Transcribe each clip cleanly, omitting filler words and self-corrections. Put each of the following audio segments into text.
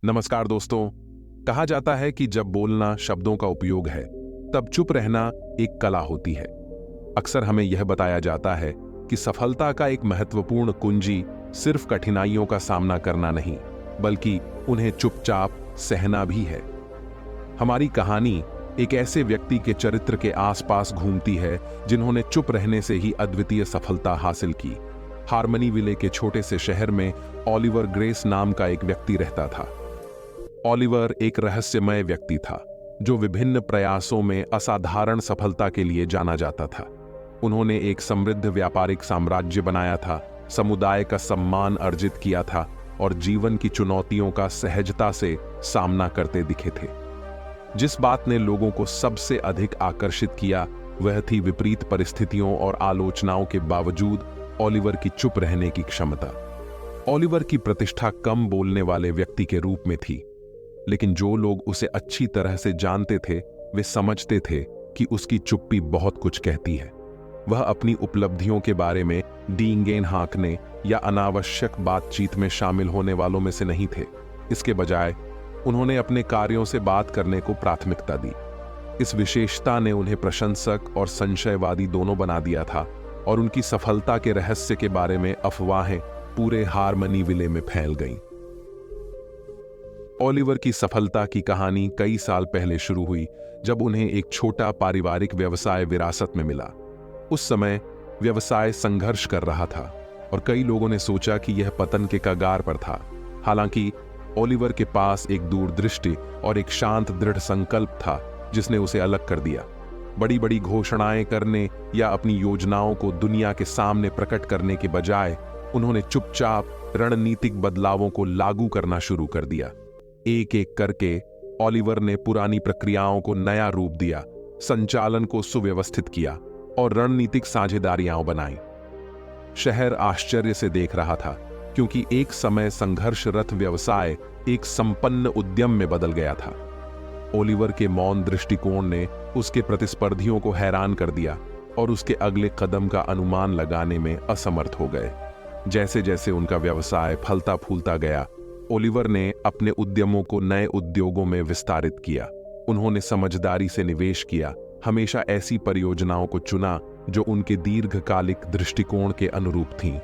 नमस्कार दोस्तों। कहा जाता है कि जब बोलना शब्दों का उपयोग है तब चुप रहना एक कला होती है। अक्सर हमें यह बताया जाता है कि सफलता का एक महत्वपूर्ण कुंजी सिर्फ कठिनाइयों का सामना करना नहीं, बल्कि उन्हें चुपचाप सहना भी है। हमारी कहानी एक ऐसे व्यक्ति के चरित्र के आसपास घूमती है जिन्होंने चुप रहने से ही अद्वितीय सफलता हासिल की। हार्मनीविले के छोटे से शहर में ओलिवर ग्रेस नाम का एक व्यक्ति रहता था। ओलिवर एक रहस्यमय व्यक्ति था जो विभिन्न प्रयासों में असाधारण सफलता के लिए जाना जाता था। उन्होंने एक समृद्ध व्यापारिक साम्राज्य बनाया था, समुदाय का सम्मान अर्जित किया था और जीवन की चुनौतियों का सहजता से सामना करते दिखे थे। जिस बात ने लोगों को सबसे अधिक आकर्षित किया वह थी विपरीत परिस्थितियों और आलोचनाओं के बावजूद ओलिवर की चुप रहने की क्षमता। ओलिवर की प्रतिष्ठा कम बोलने वाले व्यक्ति के रूप में थी, लेकिन जो लोग उसे अच्छी तरह से जानते थे वे समझते थे कि उसकी चुप्पी बहुत कुछ कहती है। वह अपनी उपलब्धियों के बारे में डींगें हाँकने या अनावश्यक बातचीत में शामिल होने वालों में से नहीं थे। इसके बजाय उन्होंने अपने कार्यों से बात करने को प्राथमिकता दी। इस विशेषता ने उन्हें प्रशंसक और संशयवादी दोनों बना दिया था और उनकी सफलता के रहस्य के बारे में अफवाहें पूरे हार्मनीविले में फैल गईं। ओलिवर की सफलता की कहानी कई साल पहले शुरू हुई जब उन्हें एक छोटा पारिवारिक व्यवसाय विरासत में मिला। उस समय व्यवसाय संघर्ष कर रहा था और कई लोगों ने सोचा कि यह पतन के कगार पर था। हालांकि ओलिवर के पास एक दूरदृष्टि और एक शांत दृढ़ संकल्प था जिसने उसे अलग कर दिया। बड़ी बड़ी घोषणाएं करने या अपनी योजनाओं को दुनिया के सामने प्रकट करने के बजाय उन्होंने चुपचाप रणनीतिक बदलावों को लागू करना शुरू कर दिया। एक एक करके ओलिवर ने पुरानी प्रक्रियाओं को नया रूप दिया, संचालन को सुव्यवस्थित किया और रणनीतिक साझेदारियां बनाई। शहर आश्चर्य से देख रहा था क्योंकि एक समय संघर्षरत व्यवसाय एक संपन्न उद्यम में बदल गया था। ओलिवर के मौन दृष्टिकोण ने उसके प्रतिस्पर्धियों को हैरान कर दिया और उसके अगले कदम का अनुमान लगाने में असमर्थ हो गए। जैसे जैसे उनका व्यवसाय फलता फूलता गया, ओलिवर ने अपने उद्यमों को नए उद्योगों में विस्तारित किया। उन्होंने समझदारी से निवेश किया, हमेशा ऐसी परियोजनाओं को चुना जो उनके दीर्घकालिक दृष्टिकोण के अनुरूप थीं।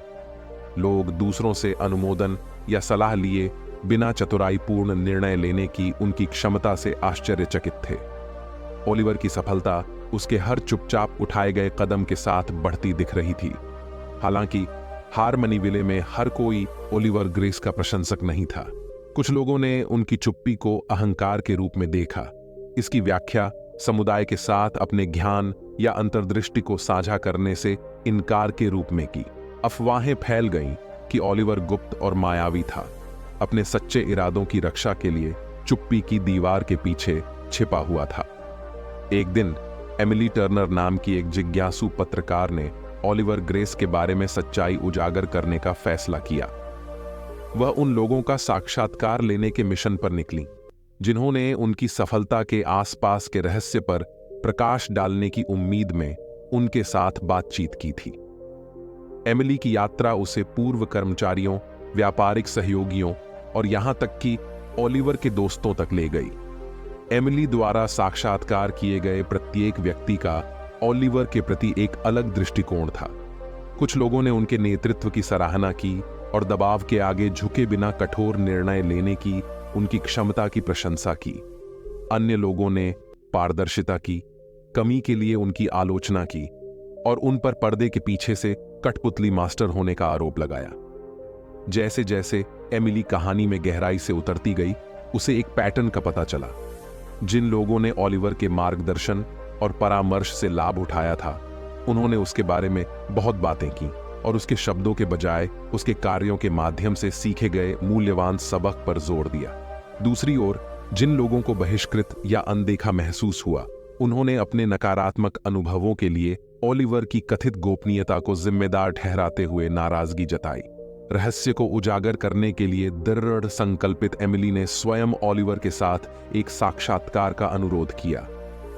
लोग दूसरों से अनुमोदन या सलाह लिए बिना चतुराईपूर्ण निर्णय लेने की उनकी क्षमता से आश्चर्यचकित थे। ओलिवर की सफलता उसके हर चुपचाप उठाए गए कदम के साथ बढ़ती दिख रही थी। हालांकि हार्मनीविले में हर कोई ओलिवर ग्रेस का प्रशंसक नहीं था। कुछ लोगों ने उनकी चुप्पी को अहंकार के रूप में देखा। इसकी व्याख्या समुदाय के साथ अपने ज्ञान या अंतर्दृष्टि को साझा करने से इनकार के रूप में की। अफवाहें फैल गईं कि ओलिवर गुप्त और मायावी था, अपने सच्चे इरादों की रक्षा के लिए चुप्पी की दीवार के पीछे छिपा हुआ था। एक दिन एमिली टर्नर नाम की एक जिज्ञासु पत्रकार ने ओलिवर ग्रेस के बारे में सच्चाई उजागर करने का फैसला किया। वह उन लोगों का साक्षात्कार लेने के मिशन पर निकली जिन्होंने उनकी सफलता के आसपास के रहस्य पर प्रकाश डालने की उम्मीद में उनके साथ बातचीत की थी। एमिली की यात्रा उसे पूर्व कर्मचारियों, व्यापारिक सहयोगियों और यहां तक कि ओलिवर के दोस्तों तक ले गई। एमिली द्वारा साक्षात्कार किए गए प्रत्येक व्यक्ति का ओलिवर के प्रति एक अलग दृष्टिकोण था। कुछ लोगों ने उनके नेतृत्व की सराहना की और दबाव के आगे झुके बिना कठोर निर्णय लेने की उनकी क्षमता की प्रशंसा की। अन्य लोगों ने पारदर्शिता की कमी के लिए उनकी आलोचना की और उन पर पर्दे के पीछे से कठपुतली मास्टर होने का आरोप लगाया। जैसे जैसे एमिली कहानी में गहराई से उतरती गई, उसे एक पैटर्न का पता चला। जिन लोगों ने ओलिवर के मार्गदर्शन और परामर्श से लाभ उठाया था, उन्होंने उसके बारे में बहुत बातें की और उसके शब्दों के बजाय उसके कार्यों के माध्यम से सीखे गए मूल्यवान सबक पर जोर दिया। दूसरी ओर जिन लोगों को बहिष्कृत या अनदेखा महसूस हुआ, उन्होंने अपने नकारात्मक अनुभवों के लिए ओलिवर की कथित गोपनीयता को जिम्मेदार ठहराते हुए नाराजगी जताई। रहस्य को उजागर करने के लिए दृढ़ संकल्पित एमिली ने स्वयं ओलिवर के साथ एक साक्षात्कार का अनुरोध किया।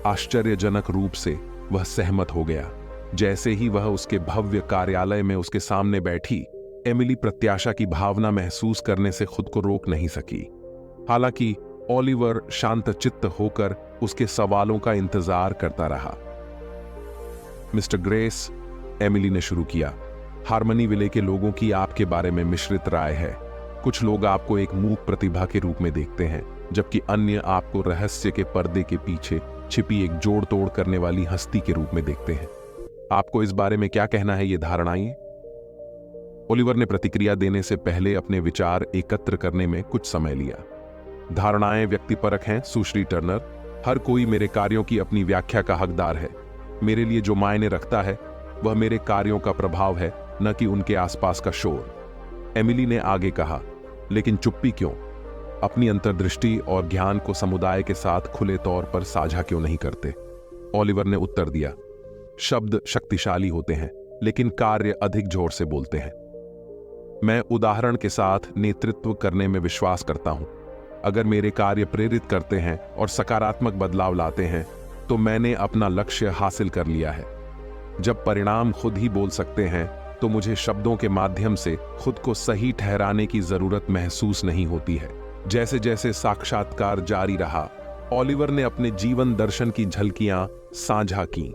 आश्चर्यजनक रूप से वह सहमत हो गया। जैसे ही वह उसके भव्य कार्यालय में उसके सामने बैठी, एमिली प्रत्याशा की भावना महसूस करने से खुद को रोक नहीं सकी। हालांकि ओलिवर शांतचित्त होकर उसके सवालों का इंतजार करता रहा। मिस्टर ग्रेस, एमिली ने शुरू किया, हार्मनी विले के लोगों की आपके बारे में मिश्रित राय है। कुछ लोग आपको एक मूक प्रतिभा के रूप में देखते हैं, जबकि अन्य आपको रहस्य के पर्दे के पीछे छिपी एक जोड़ तोड़ करने वाली हस्ती के रूप में देखते हैं। आपको इस बारे में क्या कहना है? ये धारणाएं? ओलिवर ने प्रतिक्रिया देने से पहले अपने विचार एकत्र करने में कुछ समय लिया। धारणाएं व्यक्तिपरक हैं, सुश्री टर्नर। हर कोई मेरे कार्यों की अपनी व्याख्या का हकदार है। मेरे लिए जो मायने रखता है वह मेरे कार्यों का प्रभाव है, न कि उनके आसपास का शोर। एमिली ने आगे कहा, लेकिन चुप्पी क्यों? अपनी अंतर्दृष्टि और ज्ञान को समुदाय के साथ खुले तौर पर साझा क्यों नहीं करते? ओलिवर ने उत्तर दिया, शब्द शक्तिशाली होते हैं, लेकिन कार्य अधिक जोर से बोलते हैं। मैं उदाहरण के साथ नेतृत्व करने में विश्वास करता हूं। अगर मेरे कार्य प्रेरित करते हैं और सकारात्मक बदलाव लाते हैं, तो मैंने अपना लक्ष्य हासिल कर लिया है। जब परिणाम खुद ही बोल सकते हैं, तो मुझे शब्दों के माध्यम से खुद को सही ठहराने की जरूरत महसूस नहीं होती है। जैसे जैसे साक्षात्कार जारी रहा, ओलिवर ने अपने जीवन दर्शन की झलकियां साझा की।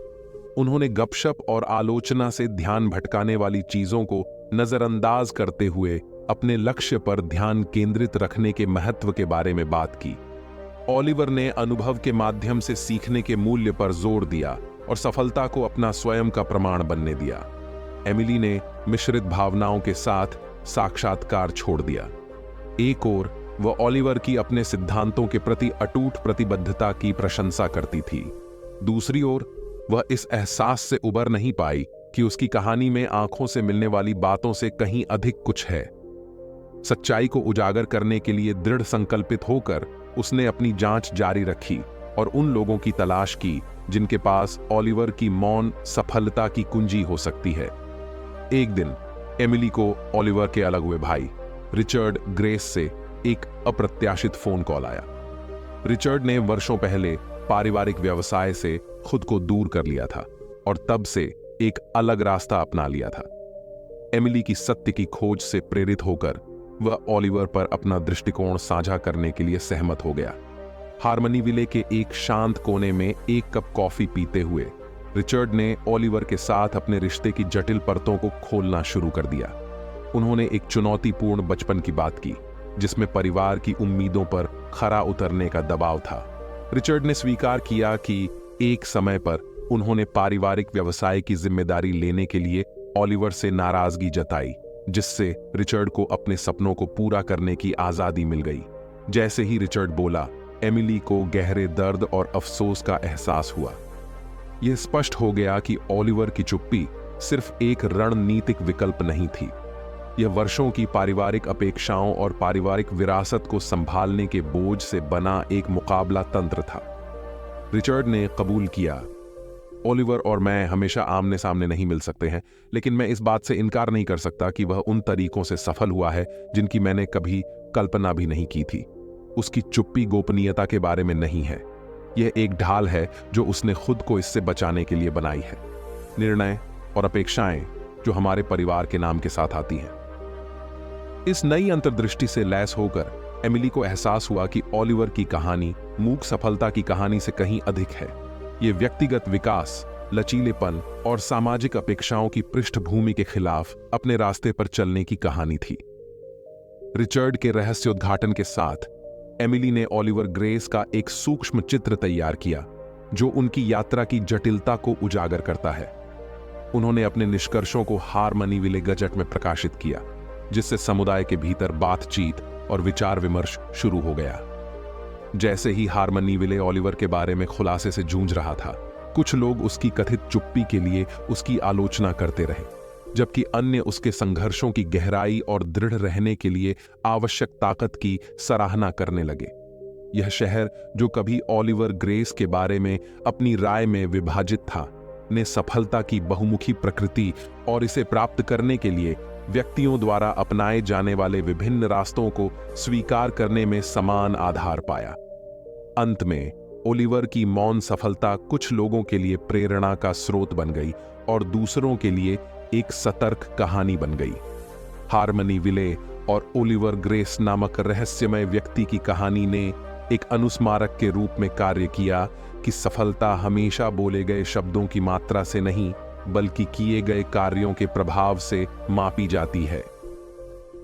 उन्होंने गपशप और आलोचना से ध्यान भटकाने वाली चीजों को नजरअंदाज करते हुए अपने लक्ष्य पर ध्यान केंद्रित रखने के महत्व के बारे में बात की। ओलिवर ने अनुभव के माध्यम से सीखने के मूल्य पर जोर दिया और सफलता को अपना स्वयं का प्रमाण बनने दिया। एमिली ने मिश्रित भावनाओं के साथ साक्षात्कार छोड़ दिया। एक ओर वह ओलिवर की अपने सिद्धांतों के प्रति अटूट प्रतिबद्धता की प्रशंसा करती थी, दूसरी ओर वह इस एहसास से उबर नहीं पाई कि उसकी कहानी में आंखों से मिलने वाली बातों से कहीं अधिक कुछ है। सच्चाई को उजागर करने के लिए दृढ़ संकल्पित होकर उसने अपनी जांच जारी रखी और उन लोगों की तलाश की जिनके पास ओलिवर की मौन सफलता की कुंजी हो सकती है। एक दिन एमिली को ओलिवर के अलग हुए भाई रिचर्ड ग्रेस से एक अप्रत्याशित फोन कॉल आया। रिचर्ड ने वर्षों पहले पारिवारिक व्यवसाय से खुद को दूर कर लिया था और तब से एक अलग रास्ता अपना लिया था। एमिली की सत्य की खोज से प्रेरित होकर वह ओलिवर पर अपना दृष्टिकोण साझा करने के लिए सहमत हो गया। हार्मनी विले के एक शांत कोने में एक कप कॉफी पीते हुए रिचर्ड ने ओलिवर के साथ अपने रिश्ते की जटिल परतों को खोलना शुरू कर दिया। उन्होंने एक चुनौतीपूर्ण बचपन की बात की, जिसमें परिवार की उम्मीदों पर खरा उतरने का दबाव था। रिचर्ड ने स्वीकार किया कि एक समय पर उन्होंने पारिवारिक व्यवसाय की जिम्मेदारी लेने के लिए ओलिवर से नाराजगी जताई, जिससे रिचर्ड को अपने सपनों को पूरा करने की आजादी मिल गई। जैसे ही रिचर्ड बोला, एमिली को गहरे दर्द और अफसोस का एहसास हुआ। यह स्पष्ट हो गया कि ओलिवर की चुप्पी सिर्फ एक रणनीतिक विकल्प नहीं थी, यह वर्षों की पारिवारिक अपेक्षाओं और पारिवारिक विरासत को संभालने के बोझ से बना एक मुकाबला तंत्र था। रिचर्ड ने कबूल किया, ओलिवर और मैं हमेशा आमने सामने नहीं मिल सकते हैं, लेकिन मैं इस बात से इनकार नहीं कर सकता कि वह उन तरीकों से सफल हुआ है जिनकी मैंने कभी कल्पना भी नहीं की थी। उसकी चुप्पी गोपनीयता के बारे में नहीं है, यह एक ढाल है जो उसने खुद को इससे बचाने के लिए बनाई है। निर्णय और अपेक्षाएं जो हमारे परिवार के नाम के साथ आती हैं। इस नई अंतर्दृष्टि से लैस होकर एमिली को एहसास हुआ कि ओलिवर की कहानी मूक सफलता की कहानी से कहीं अधिक है। ये व्यक्तिगत विकास, लचीलेपन और सामाजिक अपेक्षाओं की पृष्ठभूमि के खिलाफ अपने रास्ते पर चलने की कहानी थी। रिचर्ड के रहस्योद्घाटन के साथ एमिली ने ओलिवर ग्रेस का एक सूक्ष्म चित्र तैयार किया जो उनकी यात्रा की जटिलता को उजागर करता है। उन्होंने अपने निष्कर्षों को हार्मनी विले गजट में प्रकाशित किया, जिससे समुदाय के भीतर बातचीत और विचार विमर्श शुरू हो गया। जैसे ही हार्मनी विले ओलिवर के बारे में खुलासे से जूझ रहा था, कुछ लोग उसकी कथित चुप्पी के लिए उसकी आलोचना करते रहे, जबकि अन्य उसके संघर्षों की गहराई और दृढ़ रहने के लिए आवश्यक ताकत की सराहना करने लगे। यह शहर, जो कभी ओलिवर ग्रेस के बारे में अपनी राय में विभाजित था, ने सफलता की बहुमुखी प्रकृति और इसे प्राप्त करने के लिए व्यक्तियों द्वारा अपनाए जाने वाले विभिन्न रास्तों को स्वीकार करने में समान आधार पाया। अंत में ओलिवर की मौन सफलता कुछ लोगों के लिए प्रेरणा का स्रोत बन गई और दूसरों के लिए एक सतर्क कहानी बन गई। हार्मनी विले और ओलिवर ग्रेस नामक रहस्यमय व्यक्ति की कहानी ने एक अनुस्मारक के रूप में कार्य किया कि सफलता हमेशा बोले गए शब्दों की मात्रा से नहीं, बल्कि किए गए कार्यों के प्रभाव से मापी जाती है।